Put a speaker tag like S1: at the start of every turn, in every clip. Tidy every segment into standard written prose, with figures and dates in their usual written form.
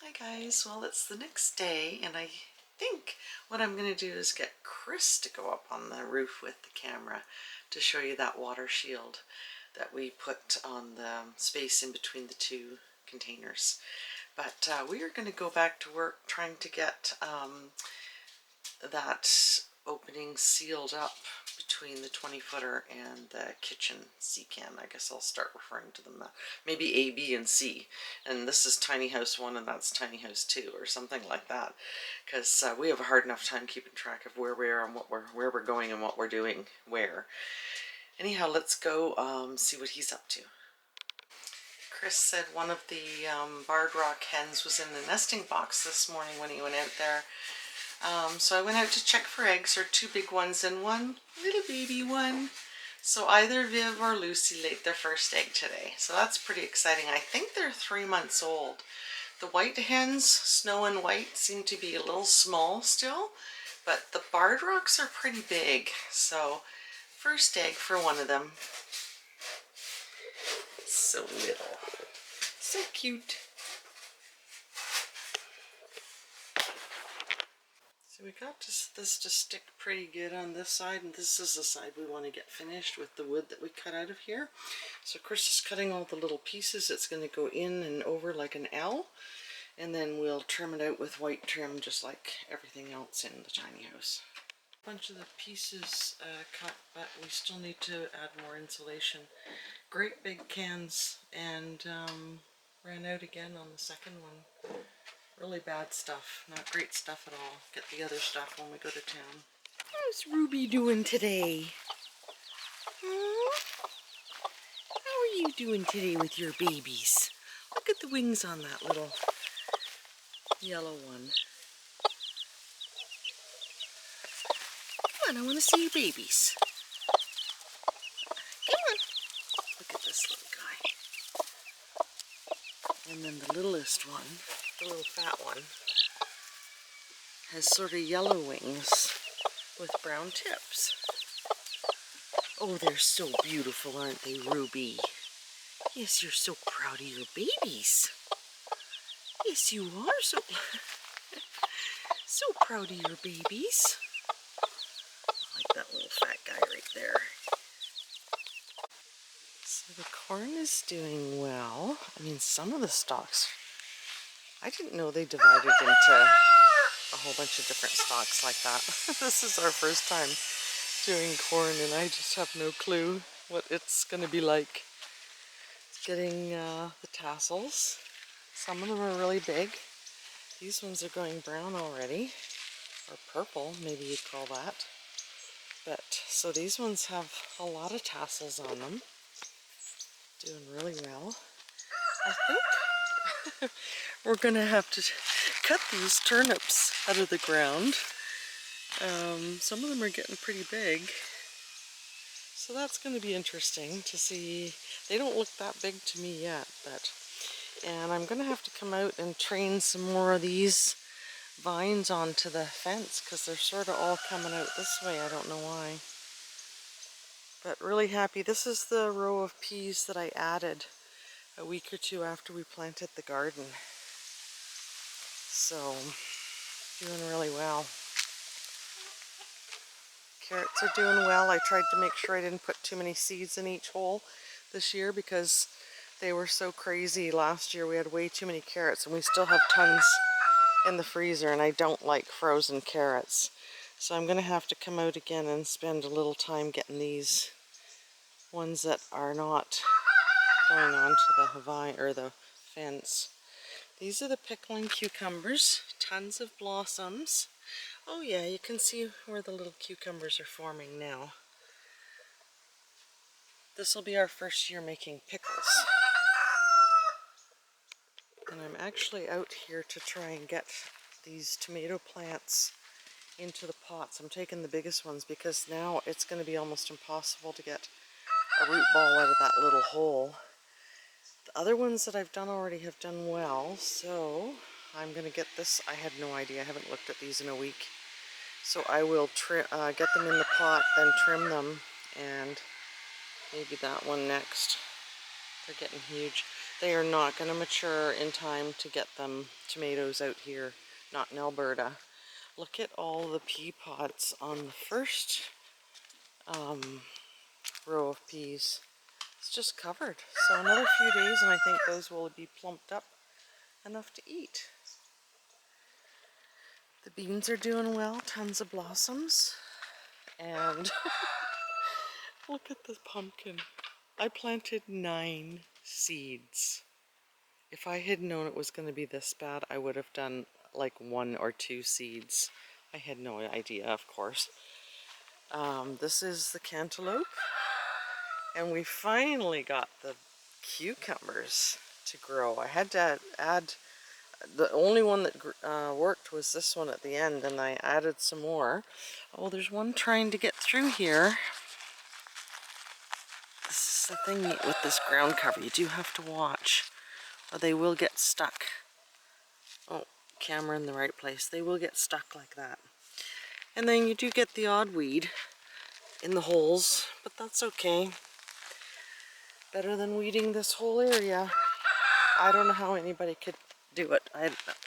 S1: Hi guys, well it's the next day and I think what I'm going to do is get Chris to go up on the roof with the camera to show you that water shield that we put on the space in between the two containers. But we are going to go back to work trying to get that opening sealed up between the 20-footer and the kitchen C-can. I guess I'll start referring to them that. Maybe A, B, and C. And this is tiny house 1 and that's tiny house 2 or something like that. Because we have a hard enough time keeping track of where we are and where we're going and what we're doing where. Anyhow, let's go see what he's up to. Chris said one of the barred rock hens was in the nesting box this morning when he went out there. So I went out to check for eggs. There are 2 big ones and 1 little baby one. So either Viv or Lucy laid their first egg today. So that's pretty exciting. I think they're 3 months old. The white hens, Snow and White, seem to be a little small still, but the barred rocks are pretty big. So first egg for one of them. So little. So cute. So we got this to stick pretty good on this side, and this is the side we want to get finished with the wood that we cut out of here. So Chris is cutting all the little pieces. It's going to go in and over like an L, and then we'll trim it out with white trim just like everything else in the tiny house. A bunch of the pieces cut, but we still need to add more insulation. Great big cans, and ran out again on the second one. Really bad stuff, not great stuff at all. Get the other stuff when we go to town. How's Ruby doing today? How are you doing today with your babies? Look at the wings on that little yellow one. Come on, I want to see your babies. Come on. Look at this little guy. And then the littlest one, the little fat one, has sort of yellow wings with brown tips. Oh, they're so beautiful, aren't they, Ruby? Yes, you're so proud of your babies. Yes, you are so proud of your babies. I like that little fat guy right there. So the corn is doing well. I mean, some of the stalks, I didn't know they divided into a whole bunch of different stalks like that. This is our first time doing corn and I just have no clue what it's going to be like. Getting the tassels. Some of them are really big. These ones are going brown already, or purple maybe you'd call that. But so these ones have a lot of tassels on them. Doing really well. I think we're going to have to cut these turnips out of the ground. Some of them are getting pretty big. So that's going to be interesting to see. They don't look that big to me yet, and I'm going to have to come out and train some more of these vines onto the fence because they're sort of all coming out this way. I don't know why. But really happy. This is the row of peas that I added a week or 2 after we planted the garden. So, doing really well. Carrots are doing well. I tried to make sure I didn't put too many seeds in each hole this year because they were so crazy. Last year we had way too many carrots and we still have tons in the freezer, and I don't like frozen carrots. So I'm going to have to come out again and spend a little time getting these ones that are not going on to the vine or the fence. These are the pickling cucumbers. Tons of blossoms. Oh yeah, you can see where the little cucumbers are forming now. This will be our first year making pickles. And I'm actually out here to try and get these tomato plants into the pots. I'm taking the biggest ones because now it's going to be almost impossible to get a root ball out of that little hole. The other ones that I've done already have done well, so I'm going to get this. I had no idea. I haven't looked at these in a week. So I will get them in the pot, then trim them, and maybe that one next. They're getting huge. They are not going to mature in time to get them tomatoes out here, not in Alberta. Look at all the pea pods on the first row of peas. It's just covered. So another few days and I think those will be plumped up enough to eat. The beans are doing well, tons of blossoms. And look at the pumpkin. I planted 9 seeds. If I had known it was going to be this bad, I would have done like 1 or 2 seeds. I had no idea, of course. This is the cantaloupe. And we finally got the cucumbers to grow. I had to add, the only one that worked was this one at the end, and I added some more. Oh, there's one trying to get through here. This is the thing with this ground cover. You do have to watch, or they will get stuck. Oh, camera in the right place. They will get stuck like that. And then you do get the odd weed in the holes, but that's okay. Better than weeding this whole area. I don't know how anybody could do it.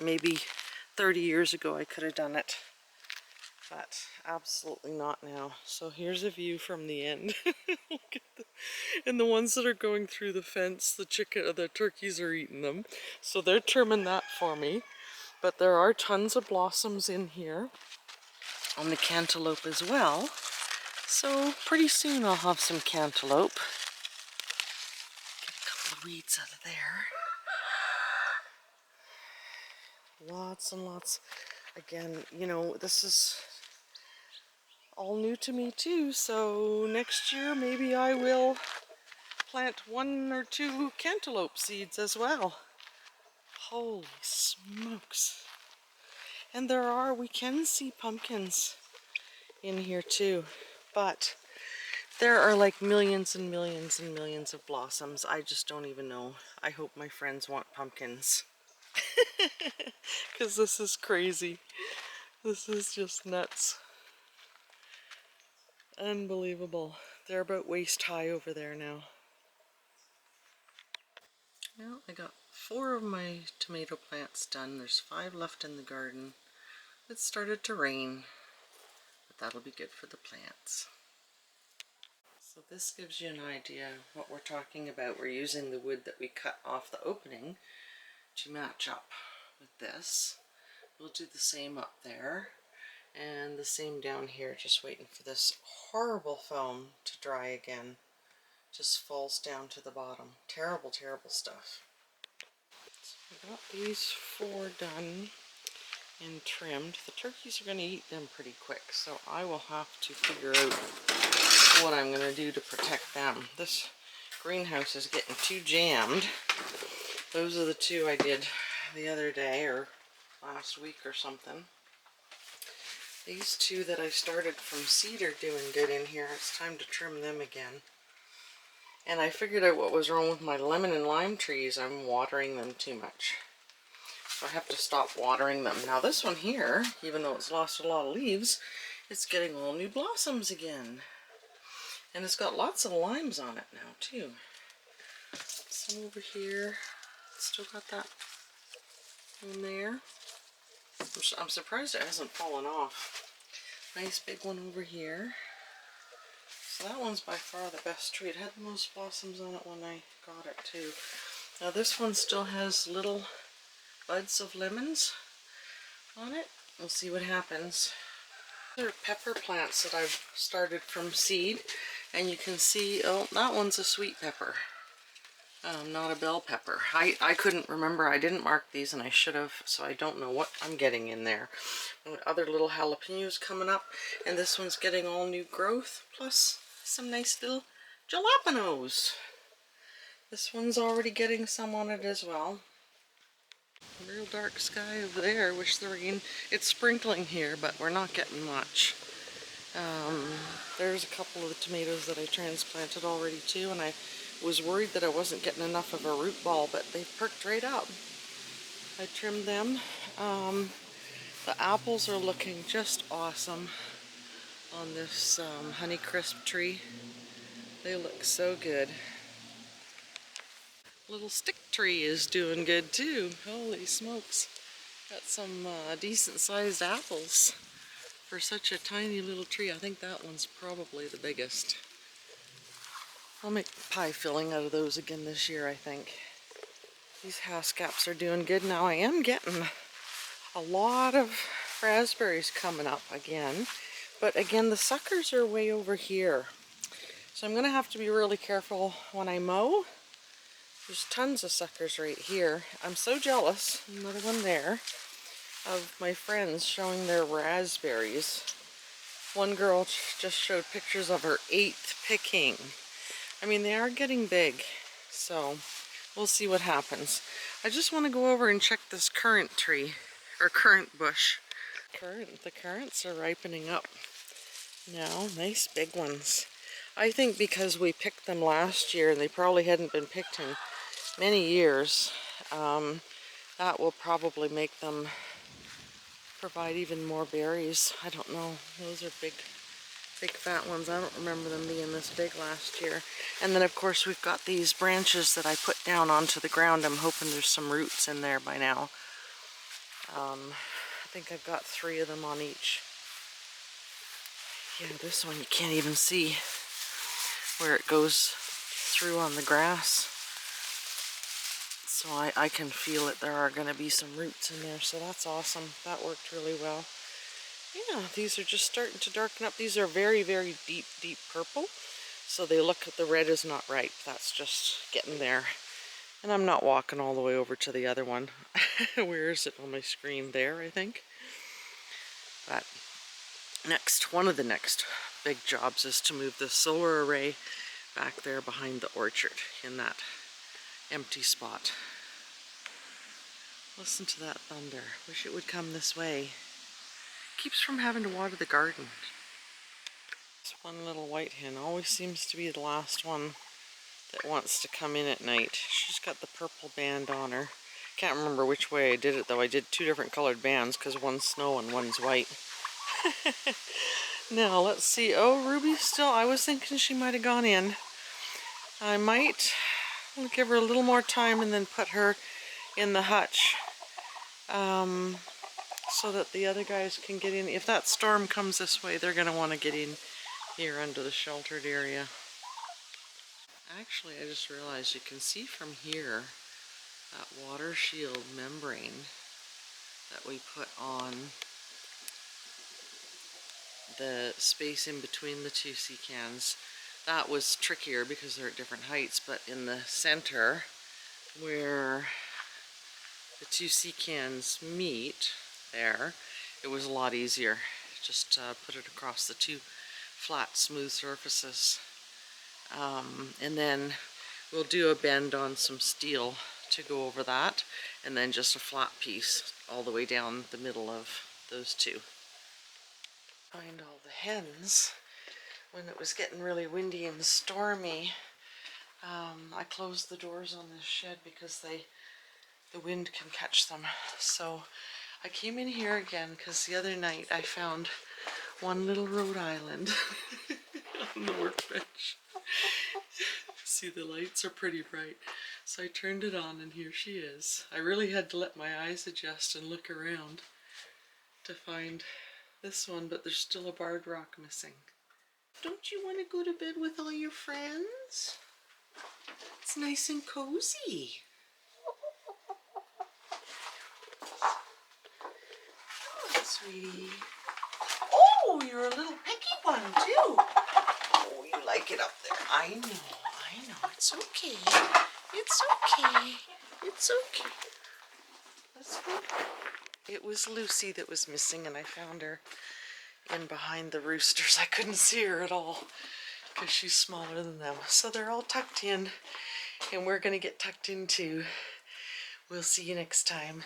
S1: Maybe 30 years ago I could have done it, but absolutely not now. So here's a view from the end. Look at and the ones that are going through the fence, the turkeys are eating them. So they're trimming that for me. But there are tons of blossoms in here on the cantaloupe as well. So pretty soon I'll have some cantaloupe. Get a couple of weeds out of there. Lots and lots. Again, you know, this is all new to me too, so next year maybe I will plant 1 or 2 cantaloupe seeds as well. Holy smokes. And we can see pumpkins in here too, but there are like millions and millions and millions of blossoms. I just don't even know. I hope my friends want pumpkins. Because this is crazy. This is just nuts. Unbelievable. They're about waist high over there now. Well, I got 4 of my tomato plants done. There's 5 left in the garden. It started to rain, but that'll be good for the plants. So this gives you an idea of what we're talking about. We're using the wood that we cut off the opening to match up with this. We'll do the same up there and the same down here, just waiting for this horrible foam to dry again. Just falls down to the bottom. Terrible, terrible stuff. So I got these 4 done and trimmed. The turkeys are going to eat them pretty quick, so I will have to figure out what I'm going to do to protect them. This greenhouse is getting too jammed. Those are the 2 I did the other day or last week or something. These 2 that I started from seed are doing good in here. It's time to trim them again. And I figured out what was wrong with my lemon and lime trees. I'm watering them too much. So I have to stop watering them. Now this one here, even though it's lost a lot of leaves, it's getting all new blossoms again. And it's got lots of limes on it now too. Some over here. Still got that in there. I'm surprised it hasn't fallen off. Nice big one over here. So that one's by far the best tree. It had the most blossoms on it when I got it too. Now this one still has little buds of lemons on it. We'll see what happens. These are pepper plants that I've started from seed. And you can see, oh, that one's a sweet pepper. Not a bell pepper. I couldn't remember. I didn't mark these and I should have, so I don't know what I'm getting in there. And other little jalapenos coming up, and this one's getting all new growth, plus some nice little jalapenos. This one's already getting some on it as well. Real dark sky over there. Wish the rain, it's sprinkling here, but we're not getting much. There's a couple of the tomatoes that I transplanted already too, and I was worried that I wasn't getting enough of a root ball, but they've perked right up. I trimmed them. The apples are looking just awesome on this Honeycrisp tree. They look so good. Little stick tree is doing good too. Holy smokes. Got some decent sized apples for such a tiny little tree. I think that one's probably the biggest. I'll make pie filling out of those again this year, I think. These haskaps are doing good now. I am getting a lot of raspberries coming up again. But again, the suckers are way over here. So I'm going to have to be really careful when I mow. There's tons of suckers right here. I'm so jealous, another one there, of my friends showing their raspberries. One girl just showed pictures of her 8th picking. I mean, they are getting big, so we'll see what happens. I just want to go over and check this currant tree, or currant bush. The currants are ripening up now, nice big ones. I think because we picked them last year and they probably hadn't been picked in many years, that will probably make them provide even more berries. I don't know. Those are big fat ones. I don't remember them being this big last year. And then of course we've got these branches that I put down onto the ground. I'm hoping there's some roots in there by now. I think I've got 3 of them on each. Yeah, this one you can't even see where it goes through on the grass. So I can feel it. There are going to be some roots in there, so that's awesome. That worked really well. Yeah, these are just starting to darken up. These are very, very deep, deep purple. So they look, the red is not ripe. That's just getting there. And I'm not walking all the way over to the other one. Where is it on my screen? There, I think. But one of the next big jobs is to move the solar array back there behind the orchard in that empty spot. Listen to that thunder. Wish it would come this way. Keeps from having to water the garden. This one little white hen always seems to be the last one that wants to come in at night. She's got the purple band on her. Can't remember which way I did it though. I did 2 different colored bands because one's snow and one's white. Now let's see. Oh, Ruby's still. I was thinking she might have gone in. I might give her a little more time and then put her in the hutch. So that the other guys can get in. If that storm comes this way, they're going to want to get in here under the sheltered area. Actually, I just realized you can see from here that water shield membrane that we put on the space in between the 2 sea cans. That was trickier because they're at different heights, but in the center where the 2 sea cans meet there, it was a lot easier. Just put it across the 2 flat, smooth surfaces. And then we'll do a bend on some steel to go over that, and then just a flat piece all the way down the middle of those 2. Find all the hens. When it was getting really windy and stormy, I closed the doors on this shed because the wind can catch them. So I came in here again because the other night I found one little Rhode Island on the workbench. See, the lights are pretty bright. So I turned it on and here she is. I really had to let my eyes adjust and look around to find this one, but there's still a barred rock missing. Don't you want to go to bed with all your friends? It's nice and cozy. Oh, sweetie. Oh, you're a little picky one too. Oh, you like it up there. I know. It's okay. It's okay. It's okay. Let's go. It was Lucy that was missing, and I found her in behind the roosters. I couldn't see her at all because she's smaller than them. So they're all tucked in, and we're going to get tucked in too. We'll see you next time.